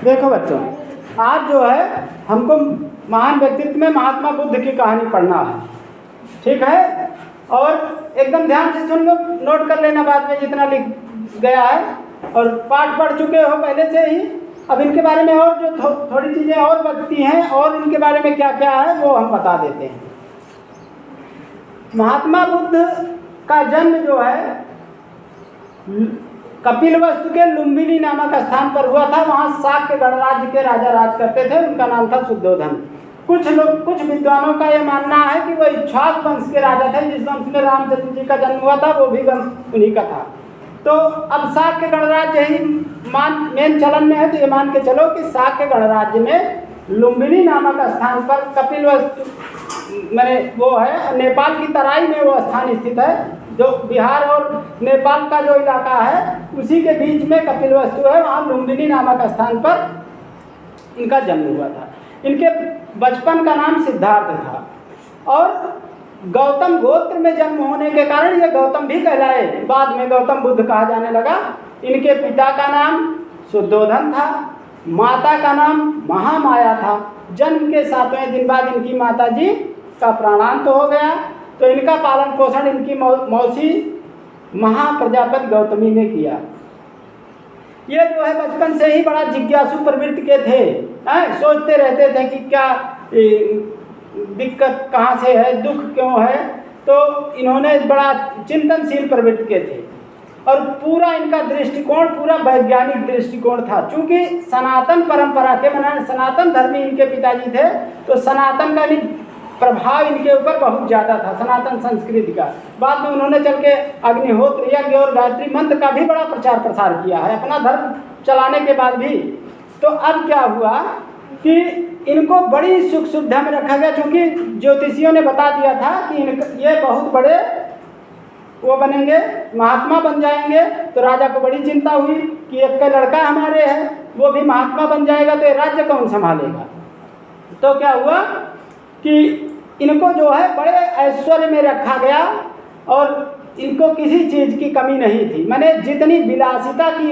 देखो बच्चों, आज जो है हमको महान व्यक्तित्व में महात्मा बुद्ध की कहानी पढ़ना है, ठीक है। और एकदम ध्यान से सुन लो, नोट कर लेना बाद में जितना लिख गया है। और पाठ पढ़ चुके हो पहले से ही। अब इनके बारे में और जो थोड़ी चीज़ें और बचती हैं और इनके बारे में क्या क्या है वो हम बता देते हैं। महात्मा बुद्ध का जन्म जो है कपिलवस्तु के लुम्बिनी नामक स्थान पर हुआ था। वहाँ शाक्य गणराज्य के राजा राज करते थे, उनका नाम था शुद्धोधन। कुछ विद्वानों का यह मानना है कि वो इक्ष्वाक वंश के राजा थे, जिस वंश में रामचंद्र जी का जन्म हुआ था वो भी वंश उन्हीं का था। तो अब शाक्य गणराज्य ही मेन चलन में है, तो ये मान के चलो कि शाक्य गणराज्य में लुम्बिनी नामक स्थान पर कपिलवस्तु मैंने वो है, नेपाल की तराई में वो स्थान स्थित है, जो बिहार और नेपाल का जो इलाका है उसी के बीच में कपिलवस्तु है। वहाँ लुम्बिनी नामक स्थान पर इनका जन्म हुआ था। इनके बचपन का नाम सिद्धार्थ था और गौतम गोत्र में जन्म होने के कारण ये गौतम भी कहलाए। बाद में गौतम बुद्ध कहा जाने लगा। इनके पिता का नाम शुद्धोधन था, माता का नाम महामाया था। जन्म के 7वें दिन बाद इनकी माता जी का प्राणांत हो गया, तो इनका पालन पोषण इनकी मौसी महाप्रजापति गौतमी ने किया। ये जो है बचपन से ही बड़ा जिज्ञासु प्रवृत्ति के थे, सोचते रहते थे कि क्या दिक्कत कहाँ से है, दुख क्यों है। तो इन्होंने बड़ा चिंतनशील प्रवृत्ति के थे और पूरा इनका दृष्टिकोण पूरा वैज्ञानिक दृष्टिकोण था। चूँकि सनातन परंपरा के माने सनातन धर्मी इनके पिताजी थे, तो सनातन का प्रभाव इनके ऊपर बहुत ज़्यादा था, सनातन संस्कृति का। बाद में उन्होंने चल के अग्निहोत्र यज्ञ और गायत्री मंत्र का भी बड़ा प्रचार प्रसार किया है अपना धर्म चलाने के बाद भी। तो अब क्या हुआ कि इनको बड़ी सुख सुविधा में रखा गया, क्योंकि ज्योतिषियों ने बता दिया था कि ये बहुत बड़े वो बनेंगे, महात्मा बन जाएंगे। तो राजा को बड़ी चिंता हुई कि एक का लड़का हमारे है, वो भी महात्मा बन जाएगा तो ये राज्य कौन संभालेगा। तो क्या हुआ कि इनको जो है बड़े ऐश्वर्य में रखा गया और इनको किसी चीज़ की कमी नहीं थी। माने जितनी विलासिता की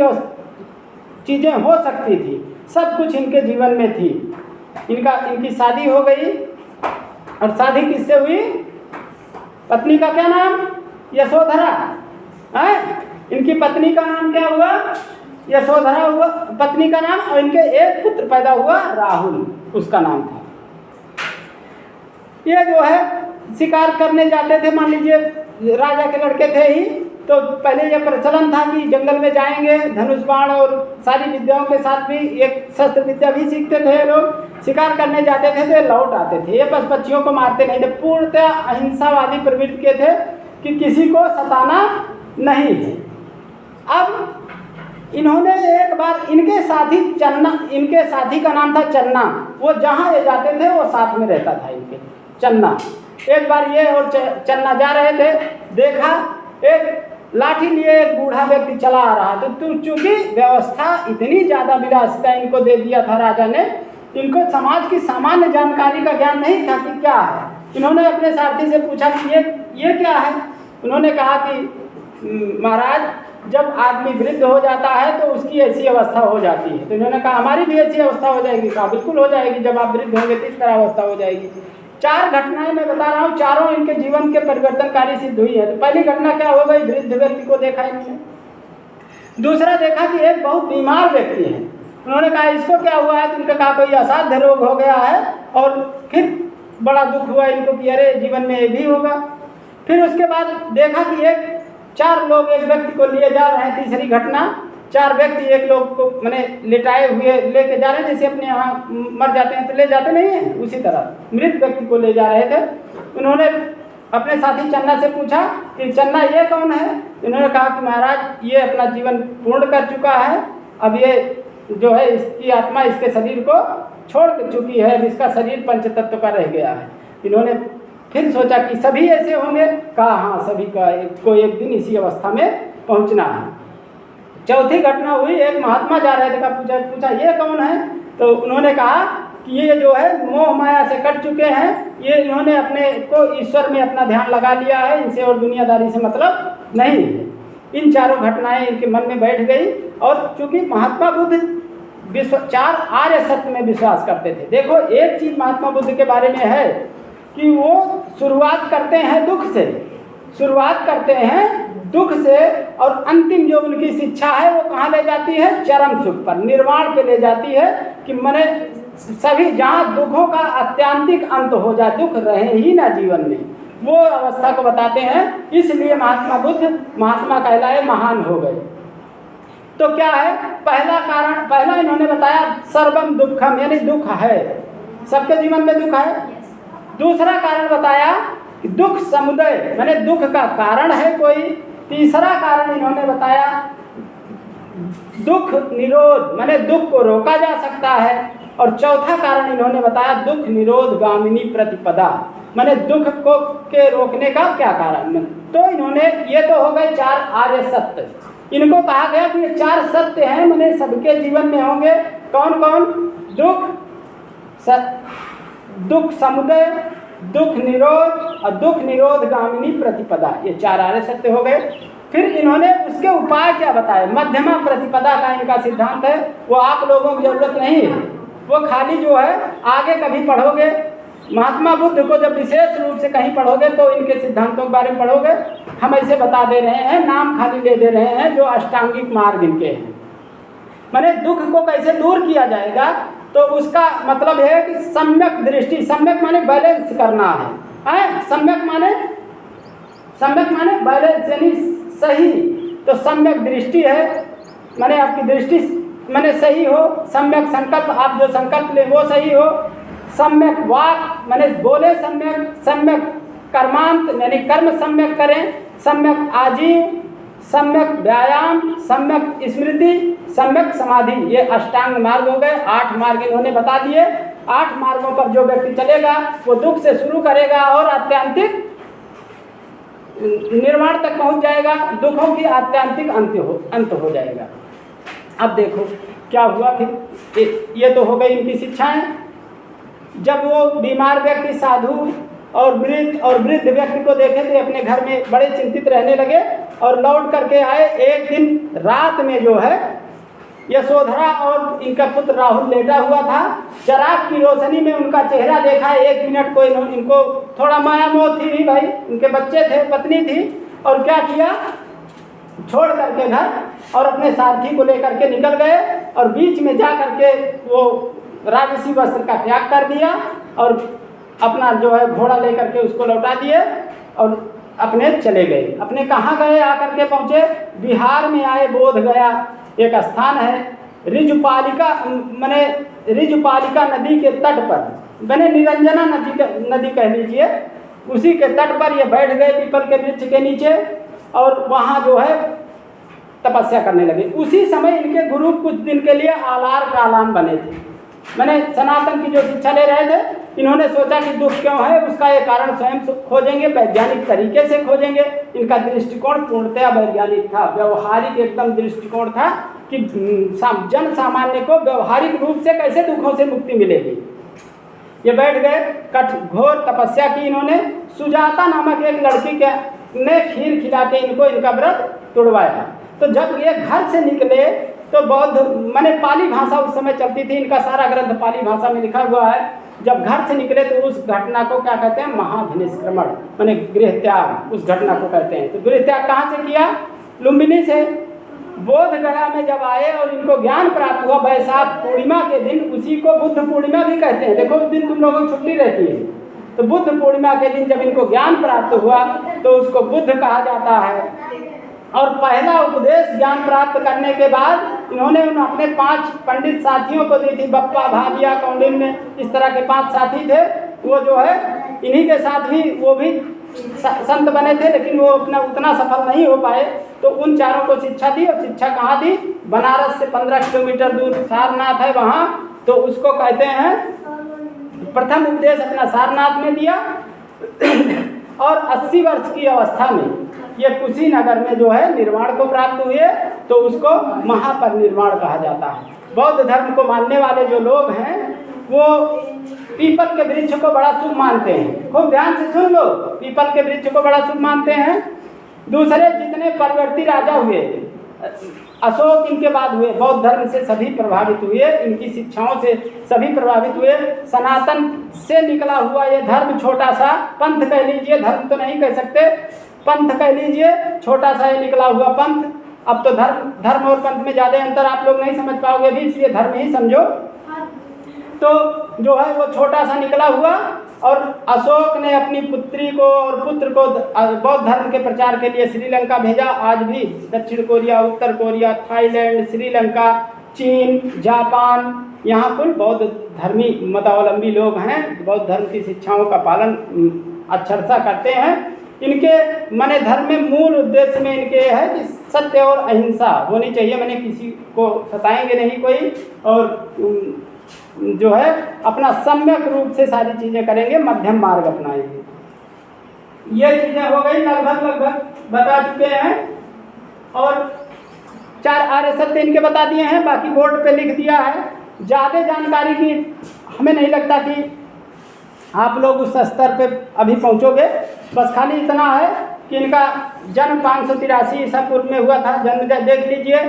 चीज़ें हो सकती थी सब कुछ इनके जीवन में थी। इनकी शादी हो गई और शादी किससे हुई? पत्नी का क्या नाम? यशोधरा है। इनकी पत्नी का नाम क्या हुआ? यशोधरा हुआ पत्नी का नाम, और इनके एक पुत्र पैदा हुआ राहुल, उसका नाम था। ये जो है शिकार करने जाते थे, मान लीजिए राजा के लड़के थे ही, तो पहले ये प्रचलन था कि जंगल में जाएंगे, धनुष बाण और सारी विद्याओं के साथ भी एक शस्त्र विद्या भी सीखते थे। लोग शिकार करने जाते थे तो लौट आते थे, ये बस बच्चियों को मारते नहीं थे। पूर्णतः अहिंसावादी प्रवृत्ति के थे कि किसी को सताना नहीं है। अब इन्होंने एक बार इनके साथी का नाम था चन्ना, वो जहाँ ये जाते थे वो साथ में रहता था इनके चन्ना। एक बार ये और चन्ना जा रहे थे, देखा एक लाठी लिए एक बूढ़ा व्यक्ति चला आ रहा। तो चूंकि व्यवस्था इतनी ज़्यादा विलासिता इनको दे दिया था राजा ने, इनको समाज की सामान्य जानकारी का ज्ञान नहीं था कि क्या है। इन्होंने अपने सारथी से पूछा कि ये क्या है। उन्होंने कहा कि महाराज जब आदमी वृद्ध हो जाता है तो उसकी ऐसी अवस्था हो जाती है। तो इन्होंने कहा हमारी भी ऐसी अवस्था हो जाएगी। कहा बिल्कुल हो जाएगी, जब आप वृद्ध होंगे तो इस तरह अवस्था हो जाएगी। 4 घटनाएं मैं बता रहा हूँ, चारों इनके जीवन के परिवर्तनकारी सिद्ध हुई है। तो पहली घटना क्या हो गई? वृद्ध व्यक्ति को देखा इन्होंने। दूसरा देखा कि एक बहुत बीमार व्यक्ति है। उन्होंने कहा इसको क्या हुआ है? तो उनका कहा कोई असाध्य रोग हो गया है। और फिर बड़ा दुख हुआ इनको कि अरे जीवन में ये भी होगा। फिर उसके बाद देखा कि 4 लोग एक व्यक्ति को लिए जा रहे हैं। तीसरी घटना, 4 व्यक्ति एक लोग को मैंने लिटाए हुए लेके जा रहे हैं, जैसे अपने यहाँ मर जाते हैं तो ले जाते नहीं हैं, उसी तरह मृत व्यक्ति को ले जा रहे थे। उन्होंने अपने साथी चन्ना से पूछा कि चन्ना ये कौन है? इन्होंने कहा कि महाराज ये अपना जीवन पूर्ण कर चुका है, अब ये जो है इसकी आत्मा इसके शरीर को छोड़ चुकी है, इसका शरीर पंचतत्व का रह गया है। इन्होंने फिर सोचा कि सभी ऐसे होंगे? कहा हाँ, सभी का को एक दिन इसी अवस्था में पहुँचना है। चौथी घटना हुई, एक महात्मा जा रहे थे, पूछा ये कौन है? तो उन्होंने कहा कि ये जो है मोह माया से कट चुके हैं, ये इन्होंने अपने को ईश्वर में अपना ध्यान लगा लिया है, इनसे और दुनियादारी से मतलब नहीं है। इन चारों घटनाएं इनके मन में बैठ गई। और चूंकि महात्मा बुद्ध चार आर्य सत्य में विश्वास करते थे। देखो एक चीज़ महात्मा बुद्ध के बारे में है कि वो शुरुआत करते हैं दुख से, शुरुआत करते हैं दुख से, और अंतिम जो उनकी शिक्षा है वो कहाँ ले जाती है? चरम सुख पर, निर्वाण पे ले जाती है कि मने सभी जहाँ दुखों का अत्यांतिक अंत हो जाए, दुख रहे ही ना जीवन में, वो अवस्था को बताते हैं। इसलिए महात्मा बुद्ध महात्मा कहलाए, महान हो गए। तो क्या है पहला कारण? पहला इन्होंने बताया सर्वम दुखम, यानी दुख है, सबके जीवन में दुख है। दूसरा कारण बताया कि दुख समुदय, माने दुख का कारण है कोई। तीसरा कारण इन्होंने बताया दुख निरोध, माने दुख को रोका जा सकता है। और चौथा कारण इन्होंने बताया दुख निरोध गामिनी प्रतिपदा, माने दुख को के रोकने का क्या कारण। तो इन्होंने, ये तो हो गए चार आर्य सत्य। इनको कहा गया कि ये चार सत्य हैं, माने सबके जीवन में होंगे। कौन कौन? दुख समुदय, दुख निरोध और दुख निरोध गामिनी प्रतिपदा, ये चार आर्य सत्य हो गए। फिर इन्होंने उसके उपाय क्या बताए? मध्यमा प्रतिपदा का इनका सिद्धांत है, वो आप लोगों की जरूरत नहीं है, वो खाली जो है आगे कभी पढ़ोगे, महात्मा बुद्ध को जब विशेष रूप से कहीं पढ़ोगे तो इनके सिद्धांतों के बारे में पढ़ोगे। हम ऐसे बता दे रहे हैं, नाम खाली ले दे रहे हैं जो अष्टांगिक मार्ग इनके हैं। माने दुख को कैसे दूर किया जाएगा, तो उसका मतलब है कि सम्यक दृष्टि, सम्यक माने बैलेंस करना है, सम्यक माने बैलेंस यानी सही। तो सम्यक दृष्टि है, माने आपकी दृष्टि माने सही हो। सम्यक संकल्प, आप जो संकल्प ले वो सही हो। सम्यक वाक माने बोले सम्यक, सम्यक कर्मांत यानी कर्म सम्यक करें, सम्यक आजीव, सम्यक व्यायाम, सम्यक स्मृति, सम्यक समाधि, ये अष्टांग मार्ग हो गए। 8 मार्ग इन्होंने बता दिए। 8 मार्गों पर जो व्यक्ति चलेगा वो दुख से शुरू करेगा और अत्यंतिक निर्वाण तक पहुंच जाएगा, दुखों की अत्यंतिक अंत हो जाएगा। अब देखो क्या हुआ फिर, ये तो हो गई इनकी शिक्षाएं। जब वो बीमार व्यक्ति साधु और वृद्ध व्यक्ति को देखे थे अपने घर में, बड़े चिंतित रहने लगे और लौट करके आए। एक दिन रात में जो है यशोधरा और इनका पुत्र राहुल लेटा हुआ था। चराग की रोशनी में उनका चेहरा देखा। 1 मिनट को इनको थोड़ा माया मोह थी भाई, उनके बच्चे थे, पत्नी थी, और क्या किया, छोड़ करके घर और अपने सारथी को लेकर के निकल गए और बीच में जा करके वो राजसी वस्त्र का त्याग कर दिया और अपना जो है घोड़ा लेकर के उसको लौटा दिए और अपने चले गए। अपने कहाँ गए? आकर के पहुँचे बिहार में आए, बोध गया एक स्थान है, ऋजुपालिका माने ऋजुपालिका नदी के तट पर, मैंने निरंजना नदी कह लीजिए, उसी के तट पर ये बैठ गए पीपल के वृक्ष के नीचे और वहाँ जो है तपस्या करने लगे। उसी समय इनके गुरु कुछ दिन के लिए आलार कालाम बने थे, मैंने सनातन की जो शिक्षा ले रहे थे। इन्होंने सोचा कि दुख क्यों है, उसका ये कारण स्वयं खोजेंगे, वैज्ञानिक तरीके से खोजेंगे। इनका दृष्टिकोण पूर्णतया वैज्ञानिक था, व्यवहारिक एकदम दृष्टिकोण था कि जन सामान्य को व्यवहारिक रूप से कैसे दुखों से मुक्ति मिलेगी। ये बैठ गए, कठोर तपस्या की इन्होंने। सुजाता नामक एक लड़की ने खीर खिला के इनका व्रत तोड़वाया। तो जब ये घर से निकले तो बौद्ध माने पाली भाषा उस समय चलती थी, इनका सारा ग्रंथ पाली भाषा में लिखा हुआ है। जब घर से निकले तो उस घटना को क्या कहते हैं? महाभिनिष्क्रमण, माने गृह त्याग, उस घटना को कहते हैं। तो गृह त्याग कहाँ से किया? लुम्बिनी से। बोध गया में जब आए और इनको ज्ञान प्राप्त हुआ वैशाख पूर्णिमा के दिन, उसी को बुद्ध पूर्णिमा भी कहते हैं। देखो उस दिन तुम लोगों की छुट्टी रहती है, तो बुद्ध पूर्णिमा के दिन जब इनको ज्ञान प्राप्त हुआ तो उसको बुद्ध कहा जाता है। और पहला उपदेश ज्ञान प्राप्त करने के बाद इन्होंने अपने 5 पंडित साथियों को दी थी, बप्पा, भाविया, कौंडिन्य, इस तरह के 5 साथी थे। वो जो है इन्हीं के साथ ही वो भी संत बने थे, लेकिन वो अपना उतना सफल नहीं हो पाए। तो उन चारों को शिक्षा दी, और शिक्षा कहाँ दी? बनारस से 15 किलोमीटर दूर सारनाथ है वहाँ, तो उसको कहते हैं प्रथम उपदेश अपना सारनाथ में दिया। और 80 वर्ष की अवस्था में ये कुशीनगर में जो है निर्वाण को प्राप्त हुए, तो उसको महापरिनिर्वाण कहा जाता है। बौद्ध धर्म को मानने वाले जो लोग हैं वो पीपल के वृक्ष को बड़ा शुभ मानते हैं। खूब ध्यान से सुन लो, पीपल के वृक्ष को बड़ा शुभ मानते हैं। दूसरे जितने परवर्ती राजा हुए अशोक इनके बाद हुए, बौद्ध धर्म से सभी प्रभावित हुए, इनकी शिक्षाओं से सभी प्रभावित हुए। सनातन से निकला हुआ ये धर्म छोटा सा पंथ कह लीजिए, धर्म तो नहीं कह सकते, पंथ कह लीजिए, छोटा सा ये निकला हुआ पंथ। अब तो धर्म और पंथ में ज़्यादा अंतर आप लोग नहीं समझ पाओगे भी, इसलिए धर्म ही समझो। तो जो है वो छोटा सा निकला हुआ, और अशोक ने अपनी पुत्री को और पुत्र को बौद्ध धर्म के प्रचार के लिए श्रीलंका भेजा। आज भी दक्षिण कोरिया, उत्तर कोरिया, थाईलैंड, श्रीलंका, चीन, जापान, यहाँ कुल बौद्ध धर्मी मतावलंबी लोग हैं, बौद्ध धर्म की शिक्षाओं का पालन अक्षरशः करते हैं। इनके माने धर्म में मूल उद्देश्य में इनके है कि सत्य और अहिंसा होनी चाहिए, मैंने किसी को सताएंगे नहीं कोई, और जो है अपना सम्यक रूप से सारी चीज़ें करेंगे, मध्यम मार्ग अपनाएंगे। ये चीज़ें हो गई, लगभग बता चुके हैं, और 4 आर्य सत्य इनके बता दिए हैं, बाकी बोर्ड पे लिख दिया है। ज़्यादा जानकारी की हमें नहीं लगता कि आप लोग उस स्तर पे अभी पहुँचोगे, बस खाली इतना है कि इनका जन्म 583 ईसा पूर्व में हुआ था, जन्म देख लीजिए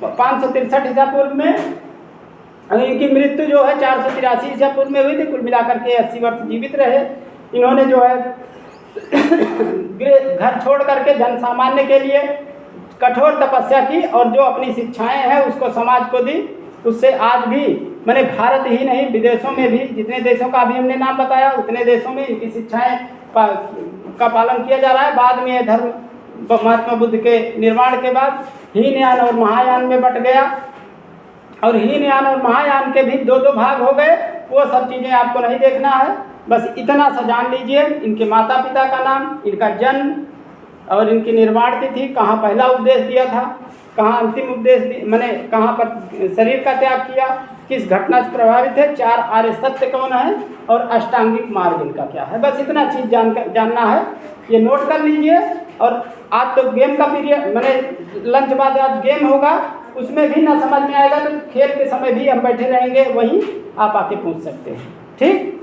563 ईसा पूर्व में, इनकी मृत्यु जो है 483 ईसा पूर्व में हुई थी। कुल मिलाकर के 80 वर्ष जीवित रहे। इन्होंने जो है घर छोड़ करके जन सामान्य के लिए कठोर तपस्या की, और जो अपनी शिक्षाएं हैं उसको समाज को दी। उससे आज भी मैंने भारत ही नहीं, विदेशों में भी, जितने देशों का अभी हमने नाम बताया उतने देशों में इनकी शिक्षाएं का पालन किया जा रहा है। बाद में यह धर्म महात्मा बुद्ध के निर्माण के बाद हीनयान और महायान में बट गया, और हीनयान और महायान के भी 2-2 भाग हो गए। वो सब चीज़ें आपको नहीं देखना है, बस इतना सा जान लीजिए। इनके माता पिता का नाम, इनका जन्म और इनकी निर्माण तिथि, कहाँ पहला उपदेश दिया था, कहाँ अंतिम उपदेश मैंने कहाँ पर शरीर का त्याग किया, किस घटना से प्रभावित है, 4 आर्य सत्य कौन है, और अष्टांगिक मार्ग इनका क्या है। बस इतना चीज़ जानना है, ये नोट कर लीजिए। और आज तो गेम का पीरियड, मैंने लंच बाद आज गेम होगा, उसमें भी ना समझ में आएगा तो खेल के समय भी हम बैठे रहेंगे, वहीं आप आके पूछ सकते हैं। ठीक।